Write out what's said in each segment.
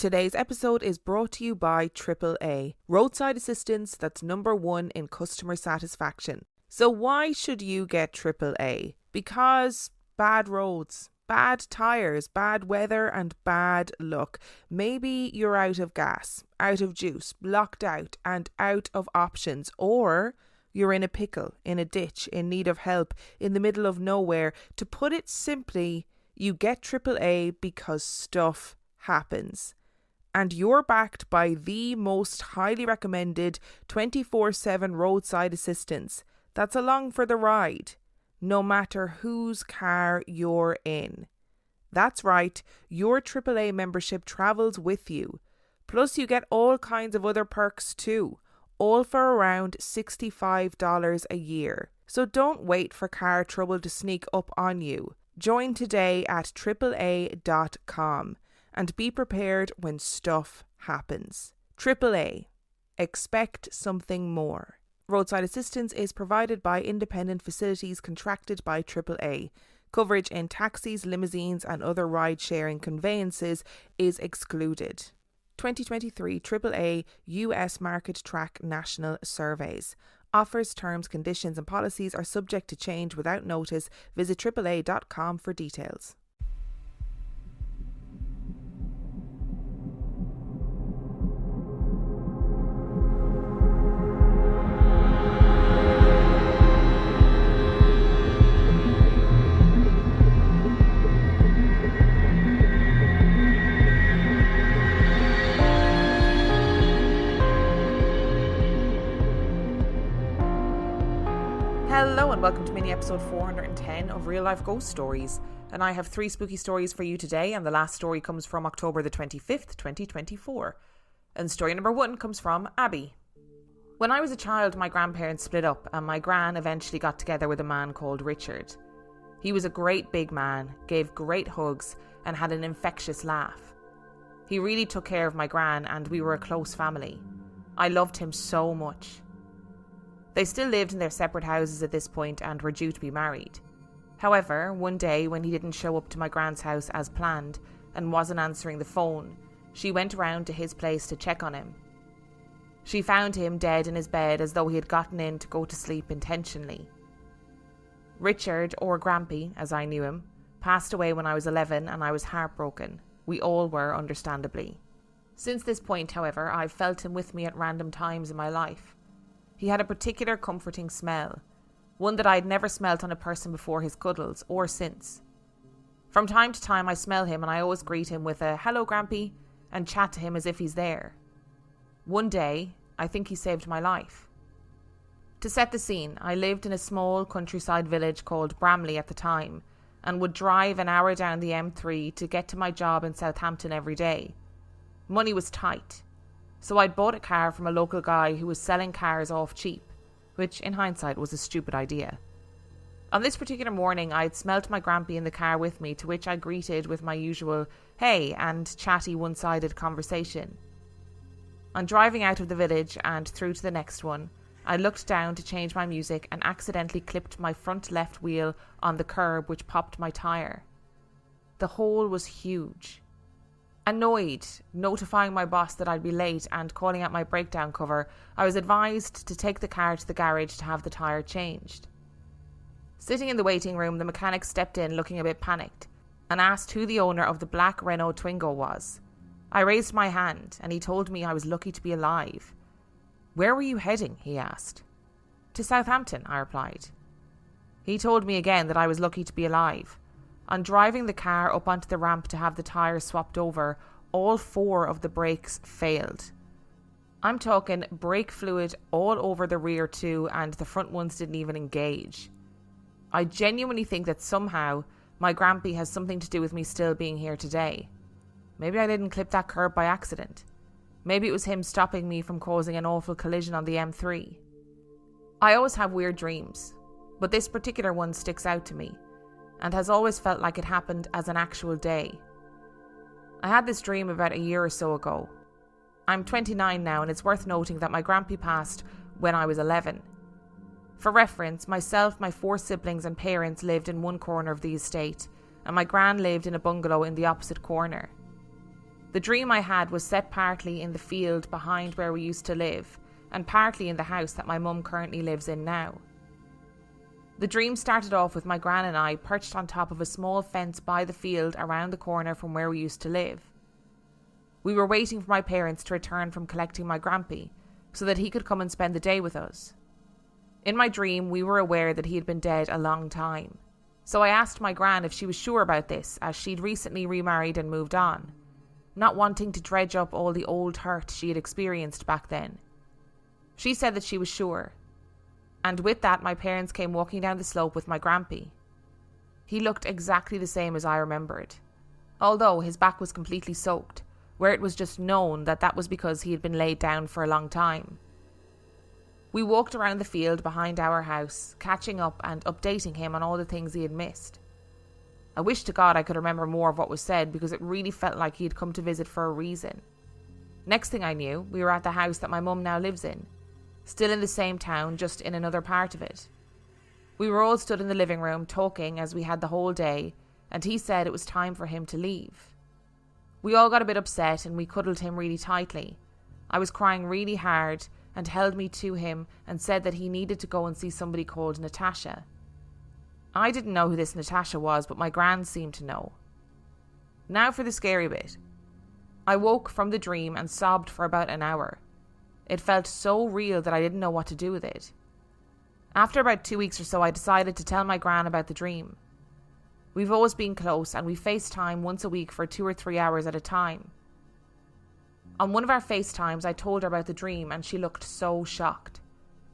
Today's episode is brought to you by AAA, roadside assistance that's #1 in customer satisfaction. So why should you get AAA? Because bad roads, bad tyres, bad weather and bad luck. Maybe you're out of gas, out of juice, blocked out and out of options, or you're in a pickle, in a ditch, in need of help, in the middle of nowhere. To put it simply, you get AAA because stuff happens. And you're backed by the most highly recommended 24/7 roadside assistance that's along for the ride, no matter whose car you're in. That's right, your AAA membership travels with you. Plus you get all kinds of other perks too, all for around $65 a year. So don't wait for car trouble to sneak up on you. Join today at AAA.com. And be prepared when stuff happens. AAA. Expect something more. Roadside assistance is provided by independent facilities contracted by AAA. Coverage in taxis, limousines and other ride-sharing conveyances is excluded. 2023 AAA US Market Track National Surveys. Offers, terms, conditions and policies are subject to change without notice. Visit AAA.com for details. Hello and welcome to mini episode 410 of Real Life Ghost Stories. And I have 3 spooky stories for you today, and the last story comes from October the 25th, 2024. And story number 1 comes from Abbie. When I was a child, my grandparents split up and my gran eventually got together with a man called Richard. He was a great big man, gave great hugs and had an infectious laugh. He really took care of my gran and we were a close family. I loved him so much. They still lived in their separate houses at this point and were due to be married. However, one day when he didn't show up to my gran's house as planned and wasn't answering the phone, she went round to his place to check on him. She found him dead in his bed as though he had gotten in to go to sleep intentionally. Richard, or Grampy as I knew him, passed away when I was 11 and I was heartbroken. We all were, understandably. Since this point, however, I've felt him with me at random times in my life. He had a particular comforting smell, one that I'd never smelt on a person before his cuddles or since. From time to time I smell him and I always greet him with a "Hello, Grampy," and chat to him as if he's there. One day, I think he saved my life. To set the scene, I lived in a small countryside village called Bramley at the time and would drive an hour down the M3 to get to my job in Southampton every day. Money was tight. So I'd bought a car from a local guy who was selling cars off cheap, which in hindsight was a stupid idea. On this particular morning, I'd smelt my Grampy in the car with me, to which I greeted with my usual "hey" and chatty one-sided conversation. On driving out of the village and through to the next one, I looked down to change my music and accidentally clipped my front left wheel on the curb, which popped my tyre. The hole was huge. Annoyed, notifying my boss that I'd be late and calling out my breakdown cover, I was advised to take the car to the garage to have the tyre changed. Sitting in the waiting room, the mechanic stepped in looking a bit panicked and asked who the owner of the black Renault Twingo was. I raised my hand and he told me I was lucky to be alive. "Where were you heading?" he asked. "To Southampton," I replied. He told me again that I was lucky to be alive. On driving the car up onto the ramp to have the tyres swapped over, all 4 of the brakes failed. I'm talking brake fluid all over the rear too, and the front ones didn't even engage. I genuinely think that somehow my Grampy has something to do with me still being here today. Maybe I didn't clip that curb by accident. Maybe it was him stopping me from causing an awful collision on the M3. I always have weird dreams, but this particular one sticks out to me and has always felt like it happened as an actual day. I had this dream about a year or so ago. I'm 29 now, and it's worth noting that my Grampy passed when I was 11. For reference, myself, my 4 siblings and parents lived in one corner of the estate, and my gran lived in a bungalow in the opposite corner. The dream I had was set partly in the field behind where we used to live, and partly in the house that my mum currently lives in now. The dream started off with my gran and I perched on top of a small fence by the field around the corner from where we used to live. We were waiting for my parents to return from collecting my grampy, so that he could come and spend the day with us. In my dream, we were aware that he had been dead a long time. So I asked my gran if she was sure about this, as she'd recently remarried and moved on, not wanting to dredge up all the old hurt she had experienced back then. She said that she was sure. And with that, my parents came walking down the slope with my grampy. He looked exactly the same as I remembered, although his back was completely soaked, where it was just known that that was because he had been laid down for a long time. We walked around the field behind our house, catching up and updating him on all the things he had missed. I wish to God I could remember more of what was said, because it really felt like he had come to visit for a reason. Next thing I knew, we were at the house that my mum now lives in, still in the same town, just in another part of it. We were all stood in the living room talking as we had the whole day, and he said it was time for him to leave. We all got a bit upset and we cuddled him really tightly. I was crying really hard and held me to him and said that he needed to go and see somebody called Natasha. I didn't know who this Natasha was, but my gran seemed to know. Now for the scary bit. I woke from the dream and sobbed for about an hour. It felt so real that I didn't know what to do with it. After about 2 weeks or so, I decided to tell my gran about the dream. We've always been close and we FaceTime once a week for 2 or 3 hours at a time. On one of our FaceTimes, I told her about the dream and she looked so shocked.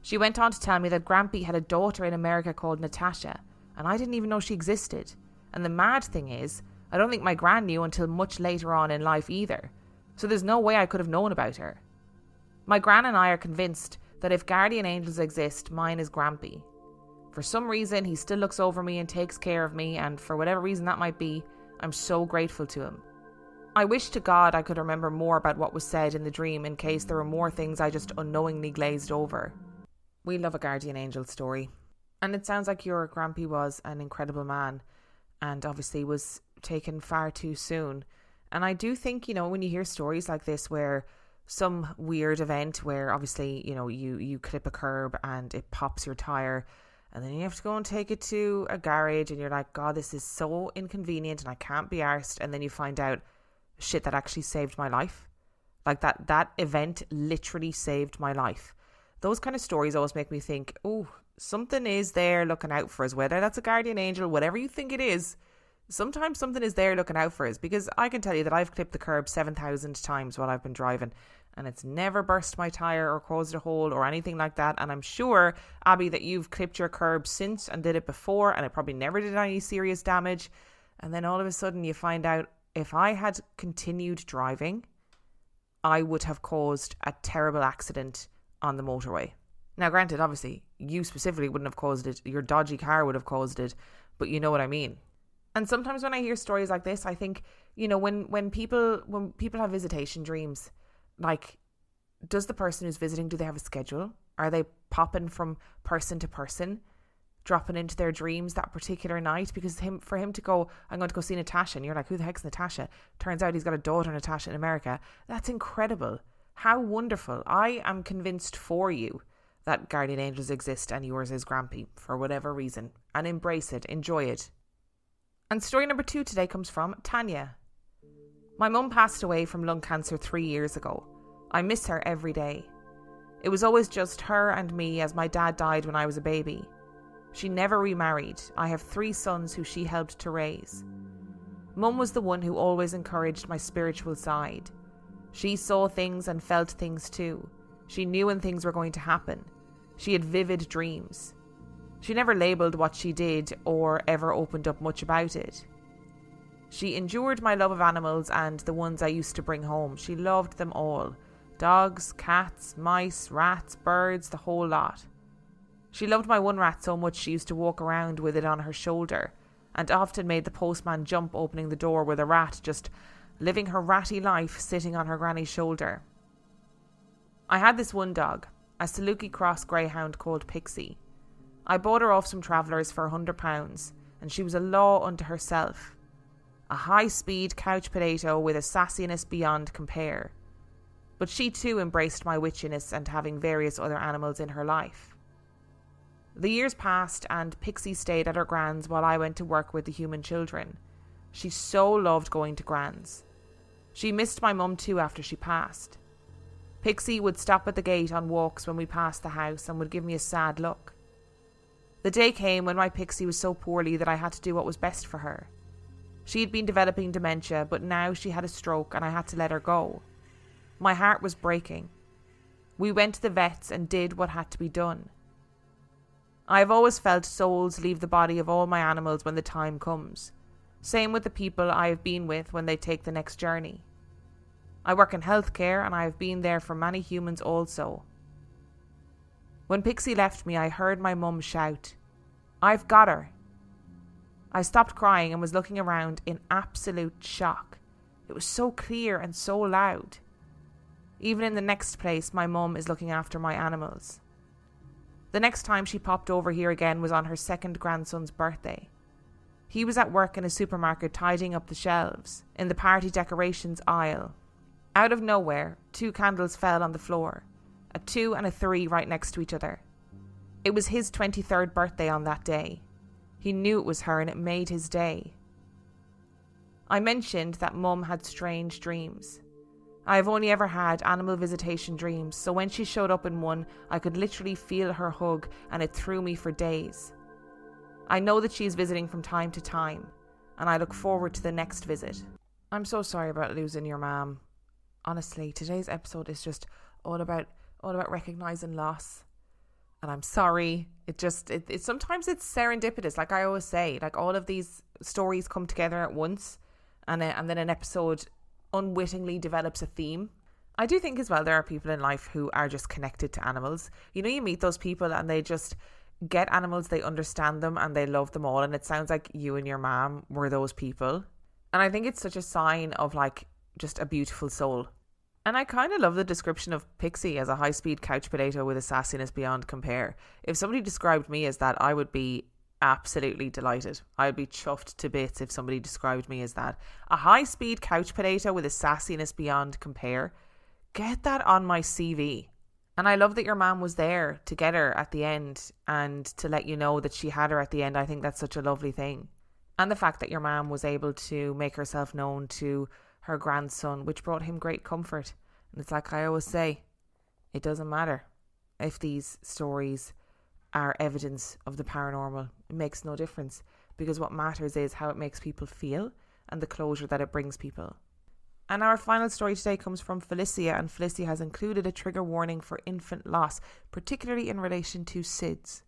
She went on to tell me that Grampy had a daughter in America called Natasha, and I didn't even know she existed. And the mad thing is, I don't think my gran knew until much later on in life either, so there's no way I could have known about her. My gran and I are convinced that if guardian angels exist, mine is Grampy. For some reason, he still looks over me and takes care of me, and for whatever reason that might be, I'm so grateful to him. I wish to God I could remember more about what was said in the dream, in case there were more things I just unknowingly glazed over. We love a guardian angel story. And it sounds like your Grampy was an incredible man, and obviously was taken far too soon. And I do think, when you hear stories like this where some weird event where obviously, you clip a curb and it pops your tyre, and then you have to go and take it to a garage, and you're like, God, this is so inconvenient and I can't be arsed. And then you find out, shit, that actually saved my life. Like that event literally saved my life. Those kind of stories always make me think, oh, something is there looking out for us, whether that's a guardian angel, whatever you think it is. Sometimes something is there looking out for us, because I can tell you that I've clipped the curb 7,000 times while I've been driving, and it's never burst my tyre or caused a hole or anything like that. And I'm sure, Abbie, that you've clipped your curb since and did it before, and it probably never did any serious damage. And then all of a sudden you find out, if I had continued driving, I would have caused a terrible accident on the motorway. Now, granted, obviously, you specifically wouldn't have caused it. Your dodgy car would have caused it. But you know what I mean. And sometimes when I hear stories like this, I think, when people have visitation dreams, like, does the person who's visiting, do they have a schedule? Are they popping from person to person, dropping into their dreams that particular night? Because for him to go, I'm going to go see Natasha, and you're like, who the heck's Natasha? Turns out he's got a daughter, Natasha, in America. That's incredible. How wonderful. I am convinced for you that guardian angels exist and yours is Grampy, for whatever reason. And embrace it. Enjoy it. And story number 2 today comes from Tanya. My mum passed away from lung cancer 3 years ago. I miss her every day. It was always just her and me, as my dad died when I was a baby. She never remarried. I have 3 sons who she helped to raise. Mum was the one who always encouraged my spiritual side. She saw things and felt things too. She knew when things were going to happen. She had vivid dreams. She never labelled what she did or ever opened up much about it. She endured my love of animals and the ones I used to bring home. She loved them all. Dogs, cats, mice, rats, birds, the whole lot. She loved my one rat so much she used to walk around with it on her shoulder, and often made the postman jump opening the door with a rat just living her ratty life sitting on her granny's shoulder. I had this one dog, a Saluki Cross greyhound called Pixie. I bought her off some travellers for £100, and she was a law unto herself. a high-speed couch potato with a sassiness beyond compare. But she too embraced my witchiness and having various other animals in her life. The years passed and Pixie stayed at her gran's while I went to work with the human children. She so loved going to gran's. She missed my mum too after she passed. Pixie would stop at the gate on walks when we passed the house and would give me a sad look. The day came when my Pixie was so poorly that I had to do what was best for her. She had been developing dementia, but now she had a stroke and I had to let her go. My heart was breaking. We went to the vets and did what had to be done. I have always felt souls leave the body of all my animals when the time comes. Same with the people I have been with when they take the next journey. I work in healthcare and I have been there for many humans also. When Pixie left me, I heard my mum shout, "I've got her." I stopped crying and was looking around in absolute shock. It was so clear and so loud. Even in the next place, my mum is looking after my animals. The next time she popped over here again was on her second grandson's birthday. He was at work in a supermarket tidying up the shelves in the party decorations aisle. Out of nowhere, 2 candles fell on the floor, a 2 and a 3 right next to each other. It was his 23rd birthday on that day. He knew it was her and it made his day. I mentioned that Mum had strange dreams. I have only ever had animal visitation dreams, so when she showed up in one, I could literally feel her hug and it threw me for days. I know that she is visiting from time to time, and I look forward to the next visit. I'm so sorry about losing your mom. Honestly, today's episode is just all about recognizing loss. And I'm sorry. It sometimes it's serendipitous, like I always say. Like all of these stories come together at once, and then an episode unwittingly develops a theme. I do think as well there are people in life who are just connected to animals. You know, you meet those people and they just get animals, they understand them and they love them all, and it sounds like you and your mom were those people. And I think it's such a sign of like just a beautiful soul. And I kind of love the description of Pixie as a high-speed couch potato with a sassiness beyond compare. If somebody described me as that, I would be absolutely delighted. I'd be chuffed to bits if somebody described me as that. A high-speed couch potato with a sassiness beyond compare. Get that on my CV. And I love that your mom was there to get her at the end and to let you know that she had her at the end. I think that's such a lovely thing. And the fact that your mom was able to make herself known to her grandson, which brought him great comfort. And it's like I always say, it doesn't matter if these stories are evidence of the paranormal. It makes no difference, because what matters is how it makes people feel and the closure that it brings people. And our final story today comes from Felicia, and Felicia has included a trigger warning for infant loss, particularly in relation to SIDS.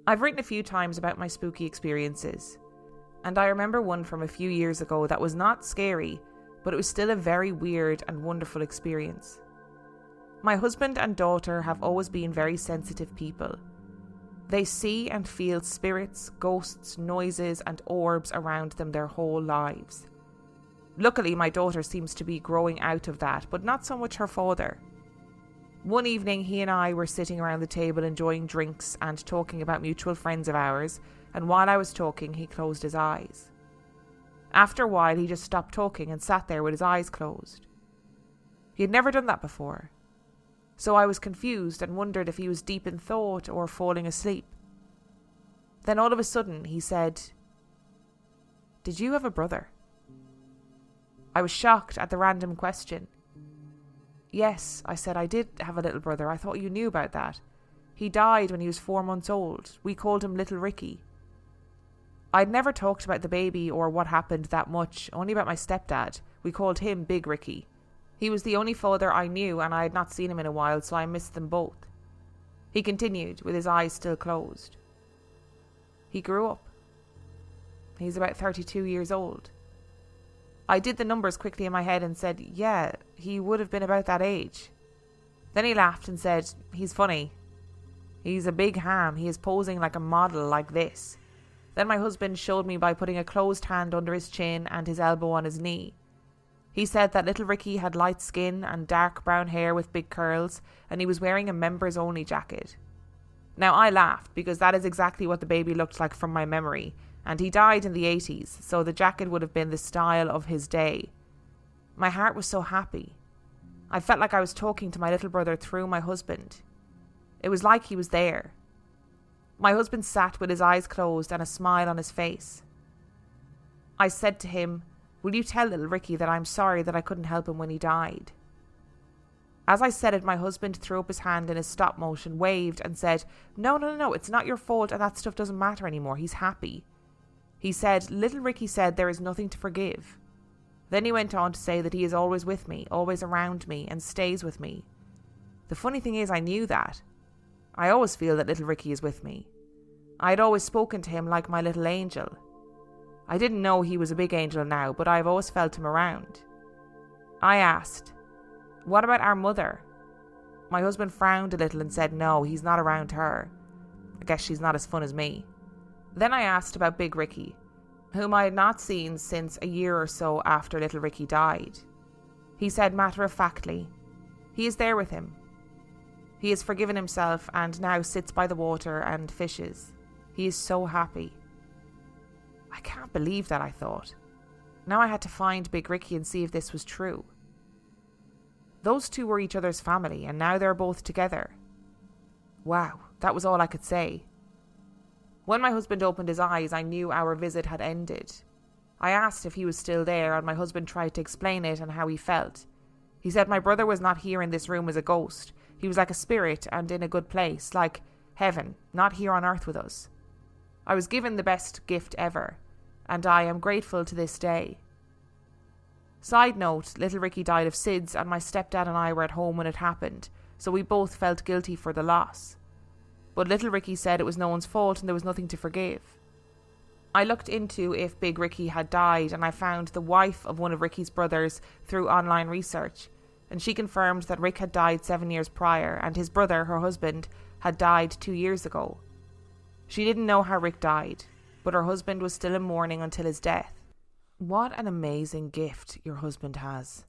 I've written a few times about my spooky experiences, and I remember one from a few years ago that was not scary, but it was still a very weird and wonderful experience. My husband and daughter have always been very sensitive people. They see and feel spirits, ghosts, noises and orbs around them their whole lives. Luckily, my daughter seems to be growing out of that, but not so much her father. One evening, he and I were sitting around the table enjoying drinks and talking about mutual friends of ours, and while I was talking, he closed his eyes. After a while, he just stopped talking and sat there with his eyes closed. He had never done that before, so I was confused and wondered if he was deep in thought or falling asleep. Then all of a sudden, he said, "Did you have a brother?" I was shocked at the random question. "Yes," I said, "I did have a little brother. I thought you knew about that. He died when he was 4 months old. We called him Little Ricky." I'd never talked about the baby or what happened that much, only about my stepdad. We called him Big Ricky. He was the only father I knew, and I had not seen him in a while, so I missed them both. He continued, with his eyes still closed. He grew up. He's about 32 years old. I did the numbers quickly in my head and said, yeah, he would have been about that age. Then he laughed and said, "He's funny. He's a big ham. He is posing like a model like this." Then my husband showed me by putting a closed hand under his chin and his elbow on his knee. He said that little Ricky had light skin and dark brown hair with big curls, and he was wearing a members only jacket. Now I laughed because that is exactly what the baby looked like from my memory, and he died in the 80s, so the jacket would have been the style of his day. My heart was so happy. I felt like I was talking to my little brother through my husband. It was like he was there. My husband sat with his eyes closed and a smile on his face. I said to him, "Will you tell little Ricky that I'm sorry that I couldn't help him when he died?" As I said it, my husband threw up his hand in a stop motion, waved and said, No, it's not your fault and that stuff doesn't matter anymore. He's happy. He said, "Little Ricky said there is nothing to forgive." Then he went on to say that he is always with me, always around me, and stays with me. The funny thing is, I knew that. I always feel that little Ricky is with me. I had always spoken to him like my little angel. I didn't know he was a big angel now, but I've always felt him around. I asked, "What about our mother?" My husband frowned a little and said, "No, he's not around her. I guess she's not as fun as me." Then I asked about Big Ricky, whom I had not seen since a year or so after little Ricky died. He said matter-of-factly, "He is there with him. He has forgiven himself and now sits by the water and fishes. He is so happy." I can't believe that, I thought. Now I had to find Big Ricky and see if this was true. Those two were each other's family, and now they're both together. Wow, that was all I could say. When my husband opened his eyes, I knew our visit had ended. I asked if he was still there, and my husband tried to explain it and how he felt. He said my brother was not here in this room as a ghost. He was like a spirit and in a good place, like heaven, not here on earth with us. I was given the best gift ever, and I am grateful to this day. Side note, little Ricky died of SIDS and my stepdad and I were at home when it happened, so we both felt guilty for the loss. But little Ricky said it was no one's fault and there was nothing to forgive. I looked into if Big Ricky had died and I found the wife of one of Ricky's brothers through online research, and she confirmed that Rick had died 7 years prior and his brother, her husband, had died 2 years ago. She didn't know how Rick died, but her husband was still in mourning until his death. What an amazing gift your husband has.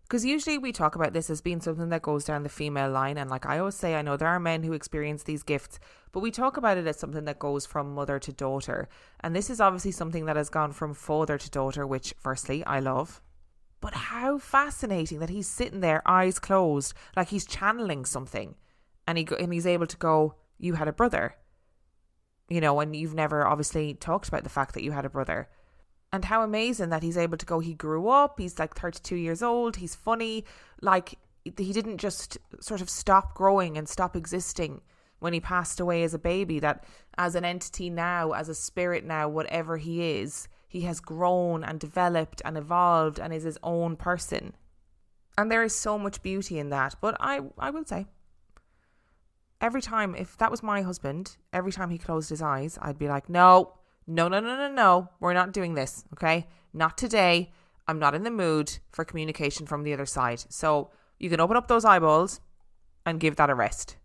Because usually we talk about this as being something that goes down the female line, and like I always say, I know there are men who experience these gifts, but we talk about it as something that goes from mother to daughter, and this is obviously something that has gone from father to daughter, which firstly I love. But how fascinating that he's sitting there, eyes closed, like he's channeling something, and he's able to go, "You had a brother," you know, and you've never obviously talked about the fact that you had a brother. And how amazing that he's able to go, he grew up, he's like 32 years old, he's funny, like he didn't just sort of stop growing and stop existing when he passed away as a baby, that as an entity now, as a spirit now, whatever he is, he has grown and developed and evolved and is his own person. And there is so much beauty in that. But I will say, every time, if that was my husband, every time he closed his eyes, I'd be like, no, we're not doing this, okay? Not today. I'm not in the mood for communication from the other side. So you can open up those eyeballs and give that a rest.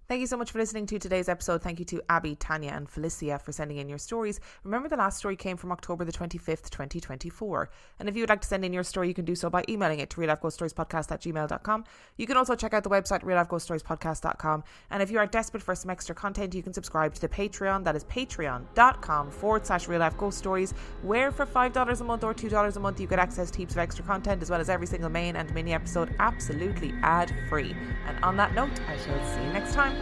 Thank you so much for listening to today's episode. Thank you to Abbie, Tanya and Felicia for sending in your stories. Remember, the last story came from October the 25th, 2024. And if you would like to send in your story, you can do so by emailing it to reallifeghoststoriespodcast@gmail.com. You can also check out the website reallifeghoststoriespodcast.com. And if you are desperate for some extra content, you can subscribe to the Patreon. That is patreon.com/reallifeghoststories, where for $5 a month or $2 a month, you get access to heaps of extra content, as well as every single main and mini episode absolutely ad-free. And on that note, I shall see you next time.